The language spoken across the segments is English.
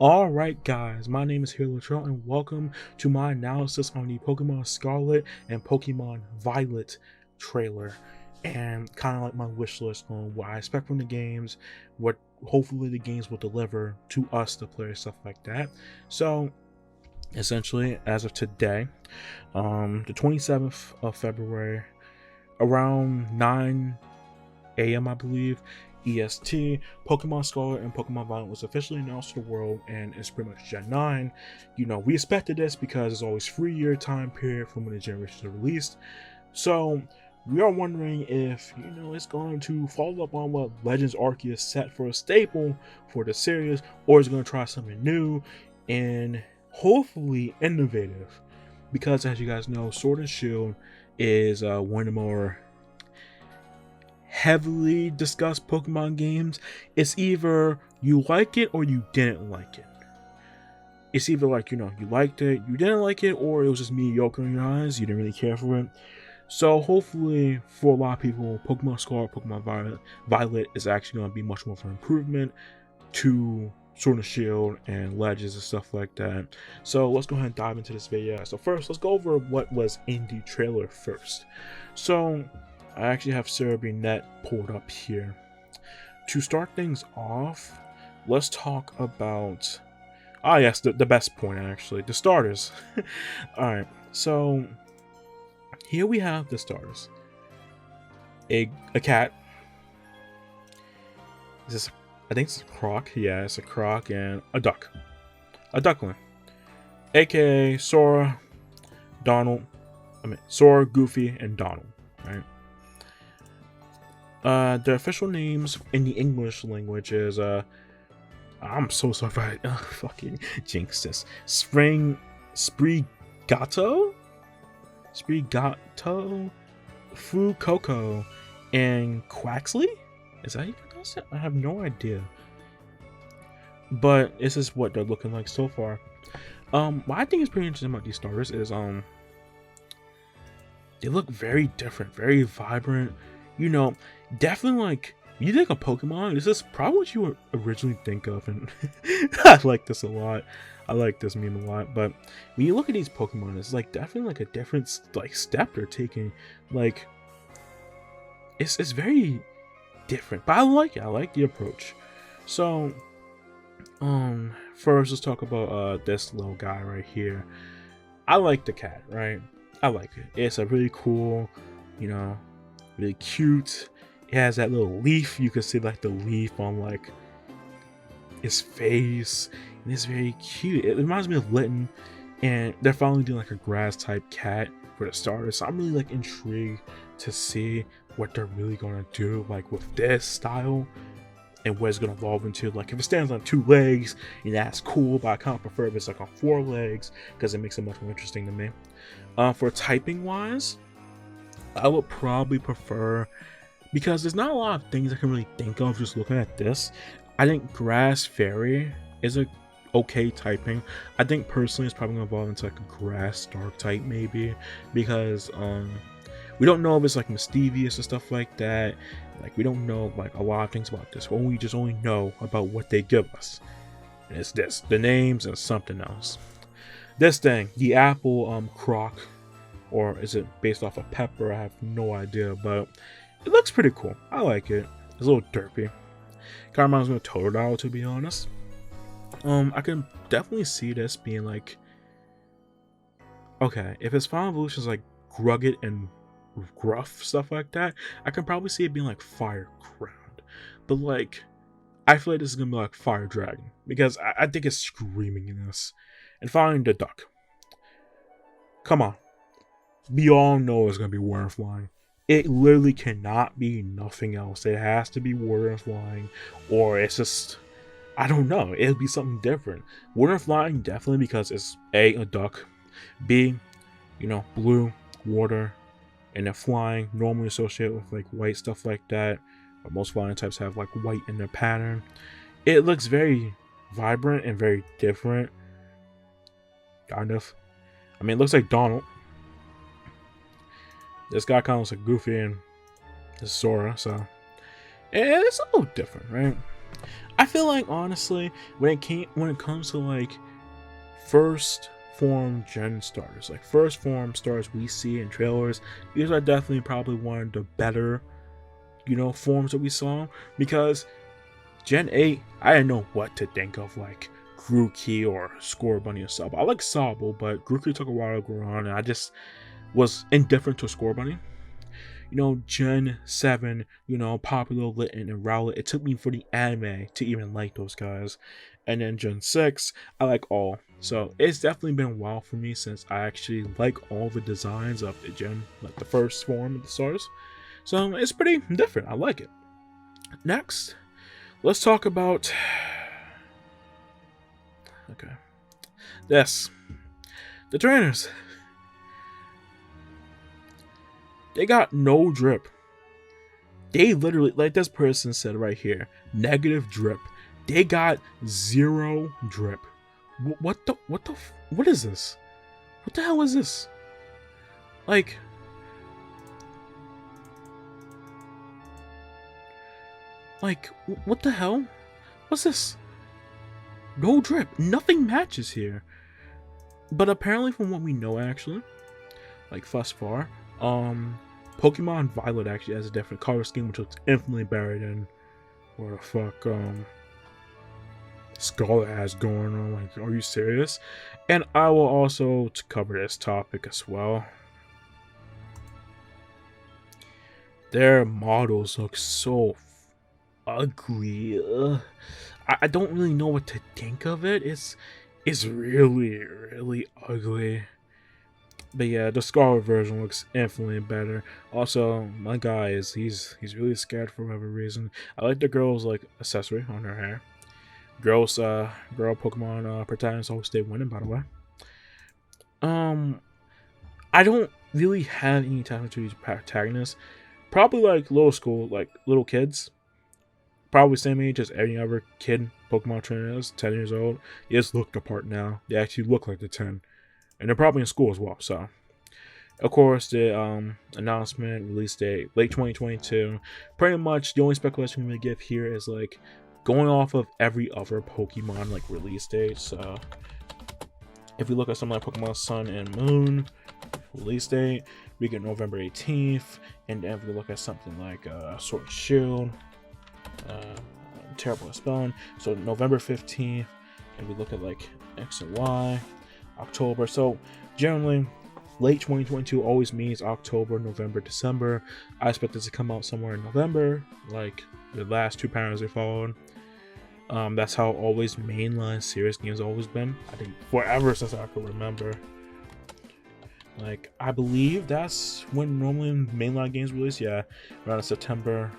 Alright guys, my name is Hero-Latrell and welcome to my analysis on the Pokemon Scarlet and Pokemon Violet trailer, and kind of like my wish list on what I expect from the games, what hopefully the games will deliver to us, the players, stuff like that. So essentially, as of today, the 27th of February, around 9 a.m. I believe, EST, Pokemon Scarlet and Pokemon Violet was officially announced to the world, and it's pretty much Gen 9. You know, we expected this because it's always 3-year time period from when the generations are released. So we are wondering if, it's going to follow up on what Legends Arceus set for a staple for the series, or is it going to try something new and hopefully innovative. Because as you guys know, Sword and Shield is one of the more heavily discussed Pokemon games. It's either you like it or you didn't like it. It's either like, you liked it, you didn't like it, or it was just mediocre in your eyes, you didn't really care for it. So hopefully for a lot of people, Pokemon Scarlet, Pokemon Violet is actually going to be much more of an improvement to Sword and Shield and Legends and stuff like that. So let's go ahead and dive into this video. So first, let's go over what was in the trailer first. So I actually have SerebiNet pulled up here. To start things off, let's talk about, yes, the best point actually, the starters. Alright, so here we have the starters. A cat. I think it's a croc. Yeah, it's a croc, and a duck. A duckling. AKA Sora, Sora, Goofy, and Donald, right? The official names in the English language is, I'm so sorry if I fucking jinxed this. Sprigato, Fuecoco, and Quaxley? Is that how you pronounce it? I have no idea. But this is what they're looking like so far. What I think is pretty interesting about these starters is, they look very different, very vibrant. Definitely, like, you think of Pokemon, this is probably what you would originally think of, and I like this a lot. I like this meme a lot. But when you look at these Pokemon, it's like definitely like a different like step they're taking. Like, it's very different, but I like it. I like the approach. So first let's talk about this little guy right here. I like the cat, right? I like it. It's a really cool, really cute. It has that little leaf. You can see like the leaf on like his face, and it's very cute. It reminds me of Litten, and they're finally doing like a grass type cat for the starters. So I'm really like intrigued to see what they're really gonna do like with this style and what it's gonna evolve into. Like if it stands on 2 legs, that's cool, but I kind of prefer if it's like on 4 legs because it makes it much more interesting to me. For typing wise, I would probably prefer, because there's not a lot of things I can really think of just looking at this. I think Grass Fairy is a okay typing. I think personally it's probably gonna evolve into like a Grass Dark type maybe, because we don't know if it's like mischievous and stuff like that. Like we don't know like a lot of things about this. We just only know about what they give us. And it's this, the names and something else. This thing, the apple croc, or is it based off of pepper? I have no idea, but it looks pretty cool. I like it. It's a little derpy. Kind of reminds me of Totodile, to be honest. I can definitely see this being like, okay, if its final evolution is like rugged and gruff stuff like that, I can probably see it being like Fire Ground. But like, I feel like this is gonna be like Fire Dragon, because I think it's screaming in this. And finally, the duck. Come on, we all know it's gonna be water and flying. It literally cannot be nothing else. It has to be water and flying, or it's just, I don't know, it'll be something different. Water and flying definitely, because it's a duck, B, blue, water, and then flying, normally associated with like white, stuff like that. But most flying types have like white in their pattern. It looks very vibrant and very different, kind of. I mean, it looks like Donald. This guy kind of looks like Goofy, and this is Sora, so it's a little different, right? I feel like honestly, when it comes to like first form gen starters, like first form stars we see in trailers, these are definitely probably one of the better, forms that we saw, because Gen 8, I didn't know what to think of like Grookey or Scorbunny or Sobble. I like Sobble, but Grookey took a while to grow on, and I just was indifferent to Scorbunny. Gen 7, Popular, Litten, and Rowlet, it took me for the anime to even like those guys. And then Gen 6, I like all. So it's definitely been a while for me since I actually like all the designs of the gen, like the first form of the stars. So it's pretty different. I like it. Next, let's talk about the trainers. They got no drip. They literally, like this person said right here, negative drip. They got 0 drip. What is this? What the hell is this? Like, what the hell? What's this? No drip. Nothing matches here. But apparently, from what we know, actually, like thus far, Pokemon Violet actually has a different color scheme, which looks infinitely better than what the fuck Scarlet has going on. Like, are you serious? And I will also cover this topic as well. Their models look so ugly. I don't really know what to think of it. It's really ugly. But yeah, the Scarlet version looks infinitely better. Also, my guy he's really scared for whatever reason. I like the girl's like accessory on her hair. Girl Pokemon protagonist always stay winning, by the way. I don't really have any time to these protagonists. Probably like little kids. Probably same age as any other kid Pokemon trainer is, 10 years old. They just look the part now. They actually look like the 10. And they're probably in school as well, so. Of course, the announcement, release date, late 2022. Pretty much the only speculation we really give here is like going off of every other Pokemon like release date. So if we look at something like Pokemon Sun and Moon release date, we get November 18th. And then if we look at something like Sword and Shield, terrible at spelling, so November 15th. And we look at like X and Y, October. So generally late 2022 always means October, November, December. I expect this to come out somewhere in November, like the last 2 patterns they followed. That's how always mainline serious games always been. I think forever since I can remember. Like, I believe that's when normally mainline games release. Yeah, around the September,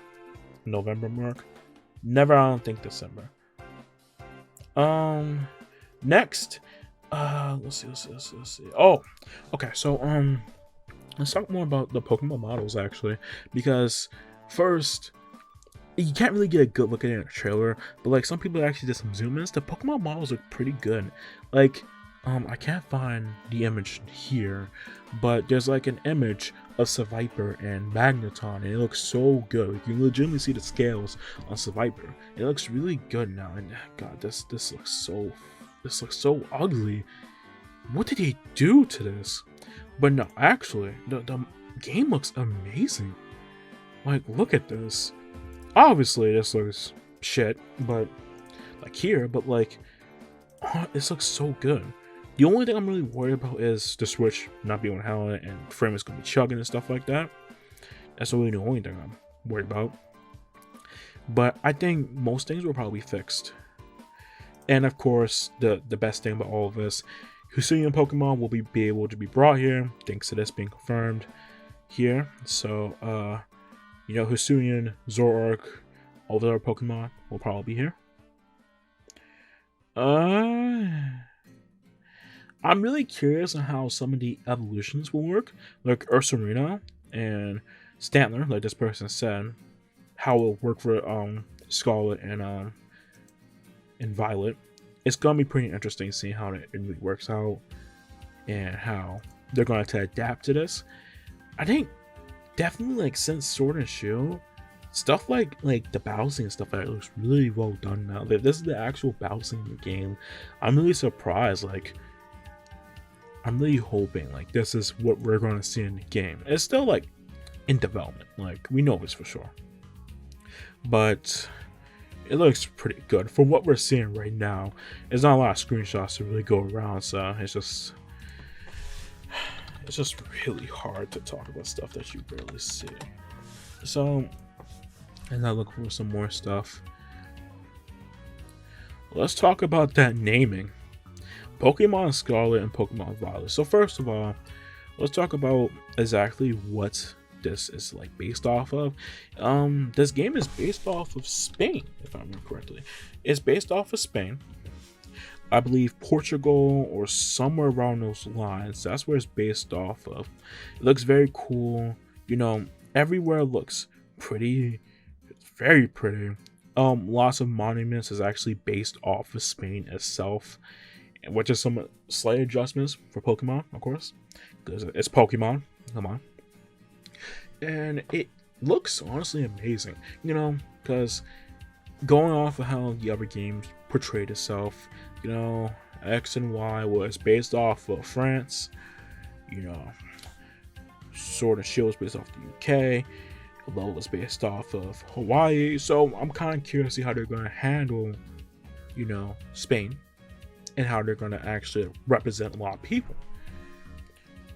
November mark. Never, I don't think December. Next, let's see. Oh, okay. So, let's talk more about the Pokemon models actually, because first, you can't really get a good look at it in a trailer, but like some people actually did some zoom ins. The Pokemon models look pretty good. Like, I can't find the image here, but there's like an image of Seviper and Magneton, and it looks so good. You can legitimately see the scales on Seviper. It looks really good now, and God, this looks so ugly. What did he do to this? But no, actually, the game looks amazing. Like, look at this. Obviously, this looks shit, but like this looks so good. The only thing I'm really worried about is the Switch not being on Helen and frame is gonna be chugging and stuff like that. That's really the only thing I'm worried about. But I think most things will probably be fixed. And of course, the best thing about all of this, Hisuian Pokemon will be able to be brought here, thanks to this being confirmed here. So, Hisuian, Zoroark, all the other Pokemon will probably be here. I'm really curious on how some of the evolutions will work, like Ursaring and Stantler, like this person said, how it will work for Scarlet and Violet. It's gonna be pretty interesting seeing how it really works out and how they're going to adapt to this. I think definitely like since Sword and Shield, stuff like the battle scene and stuff like that looks really well done now. If this is the actual battle scene in the game, I'm really surprised. Like, I'm really hoping like this is what we're gonna see in the game. It's still like in development, like we know this for sure, but it looks pretty good for what we're seeing right now. There's not a lot of screenshots to really go around, so it's just really hard to talk about stuff that you barely see. So, as I look for some more stuff, let's talk about that naming. Pokemon Scarlet and Pokemon Violet. So first of all, let's talk about exactly what this is like based off of. This game is based off of Spain, if I remember correctly. It's based off of Spain. I believe Portugal or somewhere around those lines. That's where it's based off of. It looks very cool. You know, everywhere looks pretty. It's very pretty. Lots of monuments is actually based off of Spain itself, which is some slight adjustments for Pokemon, of course, because it's Pokemon. Come on. And it looks honestly amazing, you know, because going off of how the other games portrayed itself, you know, X and Y was based off of France, you know, Sword and Shield was based off the UK, Low was based off of Hawaii, so I'm kind of curious to see how they're going to handle, you know, Spain, and how they're going to actually represent a lot of people.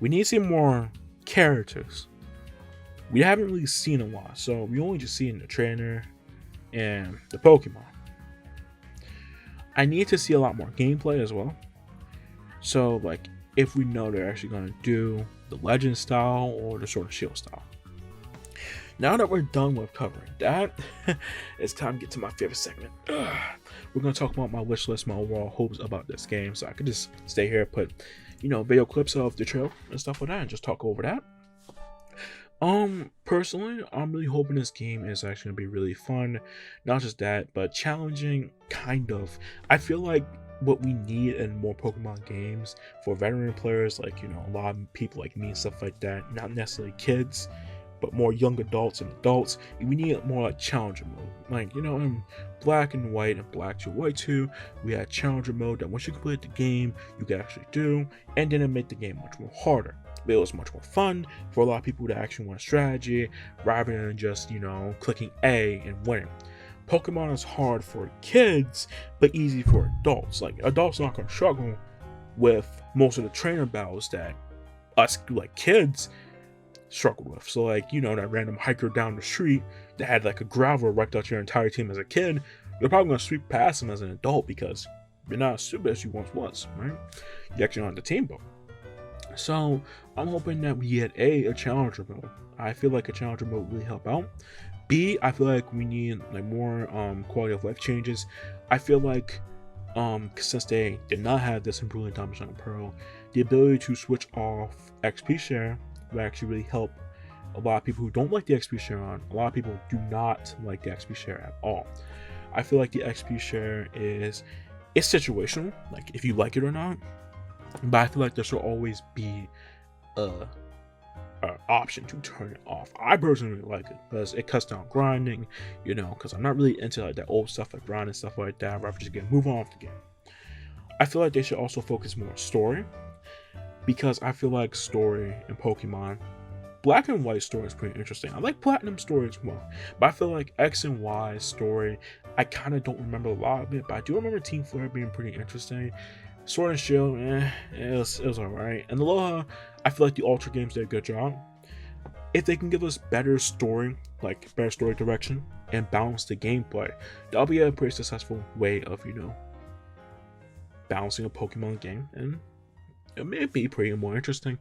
We need to see more characters. We haven't really seen a lot, so we only just seen the trainer and the Pokemon. I need to see a lot more gameplay as well. So, like, if we know they're actually going to do the Legend style or the Sword and Shield style. Now that we're done with covering that, it's time to get to my favorite segment. We're going to talk about my wish list, my overall hopes about this game. So I could just stay here, put, you know, video clips of the trail and stuff like that, and just talk over that. Personally, I'm really hoping this game is actually gonna be really fun. Not just that, but challenging, kind of. I feel like what we need in more Pokemon games for veteran players, like, you know, a lot of people like me and stuff like that, not necessarily kids, but more young adults and adults, we need more like challenger mode. Like, you know, in Black and White and Black 2 White 2, we had challenger mode that once you complete the game, you can actually do, and then it made the game much more harder. But it was much more fun for a lot of people that actually want strategy rather than just, you know, clicking A and winning. Pokemon is hard for kids, but easy for adults. Like, adults are not going to struggle with most of the trainer battles that us, like, kids struggle with. So, like, you know, that random hiker down the street that had, like, a gravel wiped out your entire team as a kid, you're probably going to sweep past them as an adult because you're not as stupid as you once was, right? You actually on the team boat. So I'm hoping that we get a challenger mode. I feel like a challenger mode will really help out. B, I feel like we need like more quality of life changes. I feel like since they did not have this in Brilliant Diamond Shining Pearl, the ability to switch off XP share will actually really help a lot of people who don't like the XP share on. A lot of people do not like the XP share at all. I feel like the XP share it's situational, like if you like it or not. But I feel like there should always be an option to turn it off. I personally like it because it cuts down grinding, you know, because I'm not really into like that old stuff like grind and stuff like that. I'd rather just move on with the game. I feel like they should also focus more on story, because I feel like story in Pokemon, Black and White story is pretty interesting. I like Platinum story as well, but I feel like X and Y story, I kind of don't remember a lot of it, but I do remember Team Flare being pretty interesting. Sword and Shield, it was alright. And Aloha, I feel like the Ultra games did a good job. If they can give us better story, like better story direction, and balance the gameplay, that'll be a pretty successful way of, you know, balancing a Pokemon game, and it may be pretty more interesting.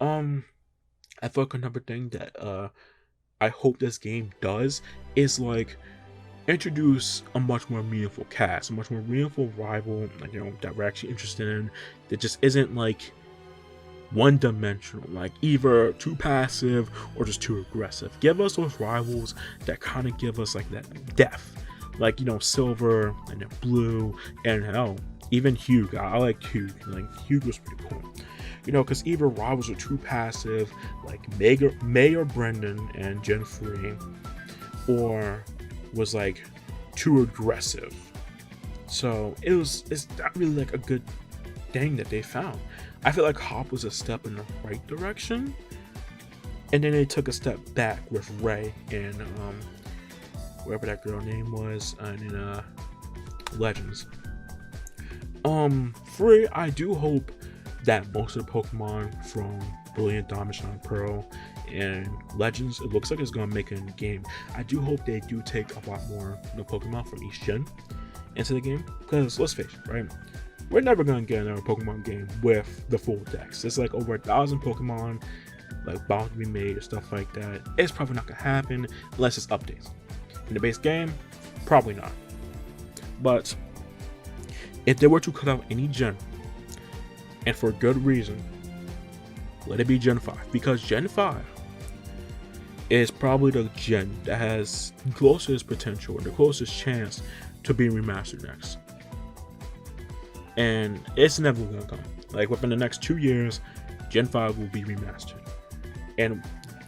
I feel like another thing that I hope this game does is like introduce a much more meaningful cast, a much more meaningful rival, like, you know, that we're actually interested in, that just isn't like one-dimensional, like either too passive or just too aggressive. Give us those rivals that kind of give us like that depth, like, you know, Silver and then Blue, and hell, even Hugh. I like Hugh. Like, Hugh was pretty cool, you know, because either rivals are too passive, like May or Brendan and Gen 3, or was like too aggressive. So it's not really like a good thing that they found. I feel like Hop was a step in the right direction, and then they took a step back with Ray and whatever that girl name was in Legends. Free, I do hope that most of the Pokemon from Brilliant Diamond, Shine, Pearl, and Legends, it looks like it's gonna make it in the game. I do hope they do take a lot more Pokemon from each gen into the game, because let's face it, right? We're never gonna get another Pokemon game with the full decks. It's like over 1,000 Pokemon like about to be made or stuff like that. It's probably not gonna happen unless it's updates. In the base game, probably not. But if they were to cut out any gen, and for good reason, let it be Gen 5, because Gen 5 is probably the gen that has the closest potential and the closest chance to being remastered next. And it's never gonna come. Like within the next 2 years, Gen 5 will be remastered. And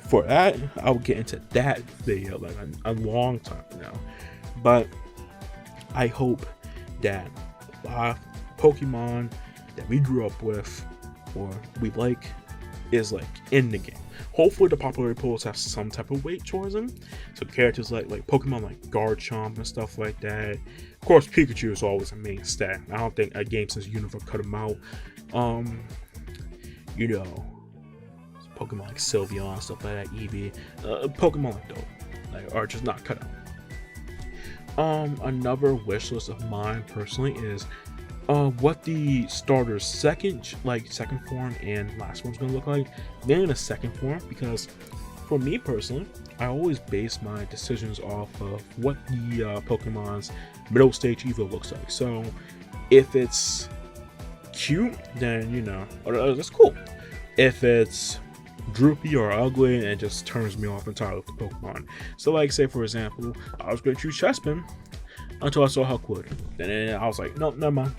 for that, I will get into that video like a long time from now. But I hope that a lot of Pokemon that we grew up with or we like is like in the game. Hopefully the popularity polls have some type of weight towards them. So characters like Pokemon like Garchomp and stuff like that. Of course, Pikachu is always a mainstay. I don't think a game since Universe cut him out. You know, Pokemon like Sylveon, stuff like that, Eevee, Pokemon like those, like, are just not cut out. Another wish list of mine personally is what the starter's second form and last form's gonna look like. Then a second form, because for me personally, I always base my decisions off of what the Pokemon's middle stage evo looks like. So if it's cute, then you know, that's cool. If it's droopy or ugly, and it just turns me off entirely with the Pokemon. So like, say for example, I was going to choose Chespin until I saw how cool. Then I was like, nope, never mind.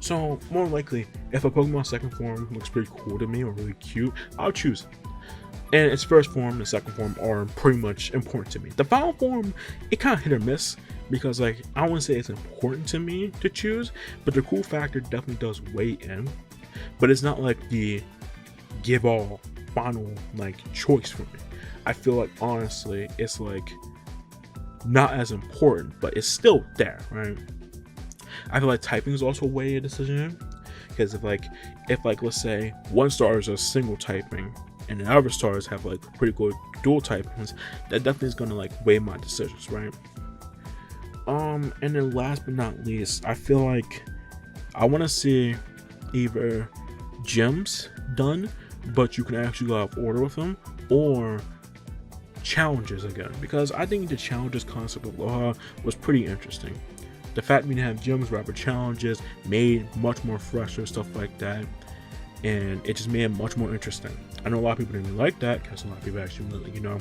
So more likely, if a Pokemon second form looks pretty cool to me or really cute, I'll choose it. And its first form and second form are pretty much important to me. The final form, it kind of hit or miss, because like, I wouldn't say it's important to me to choose, but the cool factor definitely does weigh in. But it's not like the give all final like choice for me. I feel like honestly it's like not as important, but it's still there, right? I feel like typing is also way a decision, because if let's say one star is a single typing and the other stars have like pretty good dual typings, that definitely is gonna like weigh my decisions, right? And then last but not least, I feel like I want to see either gyms done, but you can actually go out of order with them, or challenges again, because I think the challenges concept of Aloha was pretty interesting. The fact we didn't have gyms, rapper challenges made much more fresher, stuff like that, and it just made it much more interesting. I know a lot of people didn't really like that, because a lot of people actually really, you know,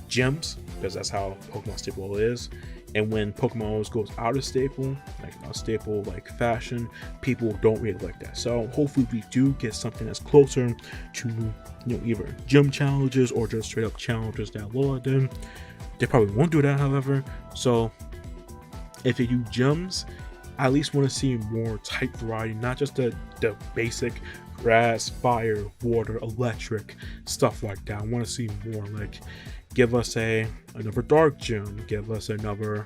gyms, because that's how Pokemon staple is. And when Pokemon always goes out of staple, like a staple like fashion, people don't really like that. So hopefully we do get something that's closer to, you know, either gym challenges or just straight up challenges that Alola did. They probably won't do that, however. So if they do gyms, I at least want to see more type variety, not just the basic grass, fire, water, electric, stuff like that. I want to see more, like, give us another dark gym, give us another,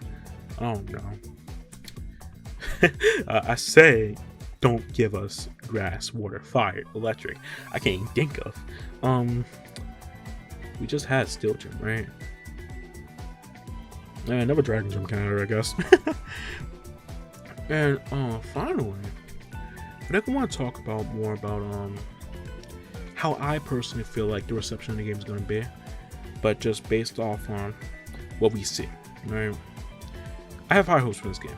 I don't know. I say don't give us grass, water, fire, electric. I can't even think of. We just had steel gym, right? Another dragon gym counter, I guess. And finally, I definitely want to talk about more about how I personally feel like the reception of the game is going to be, but just based off on what we see, right? I have high hopes for this game.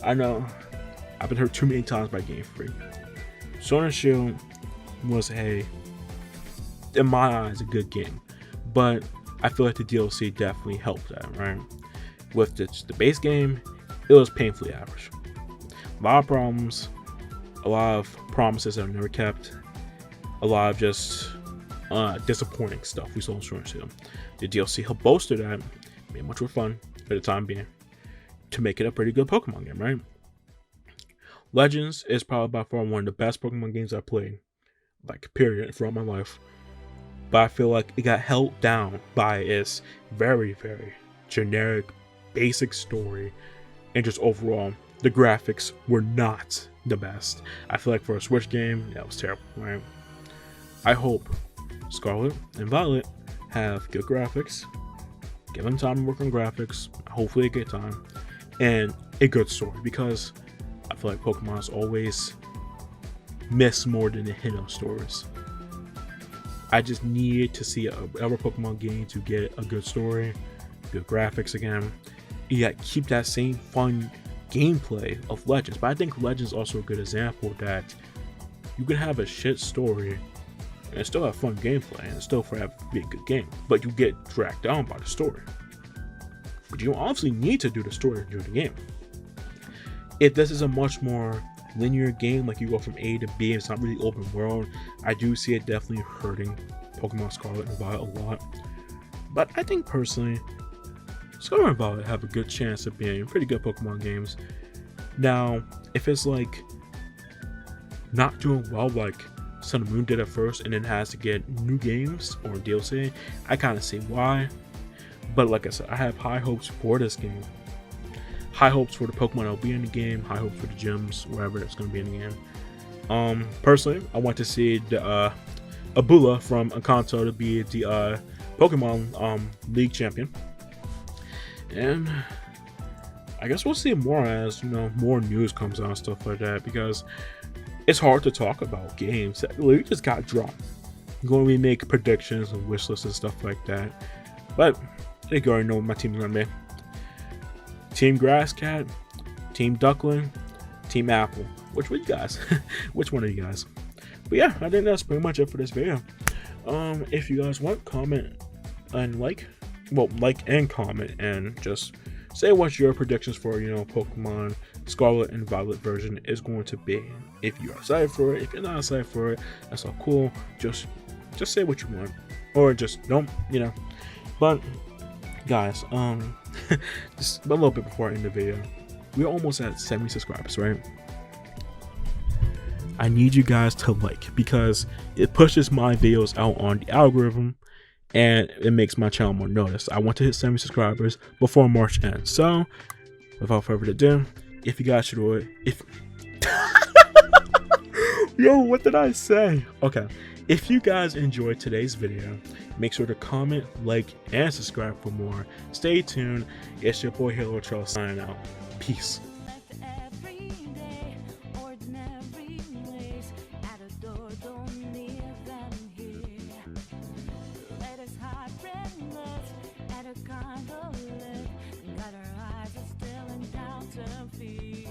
I know I've been hurt too many times by Game Freak. Sword and Shield was in my eyes, a good game, but I feel like the DLC definitely helped that, right? With the base game, it was painfully average. A lot of problems, a lot of promises that were never kept, a lot of just disappointing stuff we saw in Sword and Shield. The DLC helped bolster that, made much more fun for the time being, to make it a pretty good Pokemon game, right? Legends is probably by far one of the best Pokemon games I've played, like, period, throughout my life. But I feel like it got held down by its very, very generic, basic story, and just overall, the graphics were not the best. I feel like for a Switch game, that was terrible, right? I hope Scarlet and Violet have good graphics, give them time to work on graphics, hopefully a good time, and a good story, because I feel like Pokemon's always miss more than they hit on stories. I just need to see another Pokemon game to get a good story, good graphics again. You got to keep that same fun gameplay of Legends, but I think Legends is also a good example that you can have a shit story and still have fun gameplay and still be a good game, but you get dragged down by the story. But you don't obviously need to do the story to do the game. If this is a much more linear game, like you go from A to B, it's not really open world, I do see it definitely hurting Pokemon Scarlet and Violet a lot. But I think personally, Scarlet and Violet have a good chance of being pretty good Pokemon games. Now, if it's like not doing well like Sun and Moon did at first and then has to get new games or DLC, I kind of see why. But like I said, I have high hopes for this game. High hopes for the Pokemon that will be in the game, high hopes for the gyms, wherever it's going to be in the game. Personally, I want to see the Abula from Encanto to be the Pokemon League champion. And I guess we'll see more as, you know, more news comes out and stuff like that, because it's hard to talk about games that literally just got dropped. I'm going to make predictions and wish lists and stuff like that. But I think you already know what my team's going to be. Team Grasscat, Team Duckling, Team Apple. Which one you guys? Which one are you guys? But yeah, I think that's pretty much it for this video. If you guys want, comment and like and comment and just say what your predictions for, you know, Pokemon Scarlet and Violet version is going to be. If you are excited for it, if you're not excited for it, that's all cool. Just say what you want, or just don't, you know. But guys, just a little bit before I end the video, we're almost at 70 subscribers, right? I need you guys to like, because it pushes my videos out on the algorithm and it makes my channel more noticed. I want to hit 70 subscribers before March ends. So without further ado, if you guys should do it, yo, what did I say? Okay, if you guys enjoyed today's video, make sure to comment, like, and subscribe for more. Stay tuned. It's your boy HeroLatrell signing out. Peace. Got our eyes are still in doubt and fear.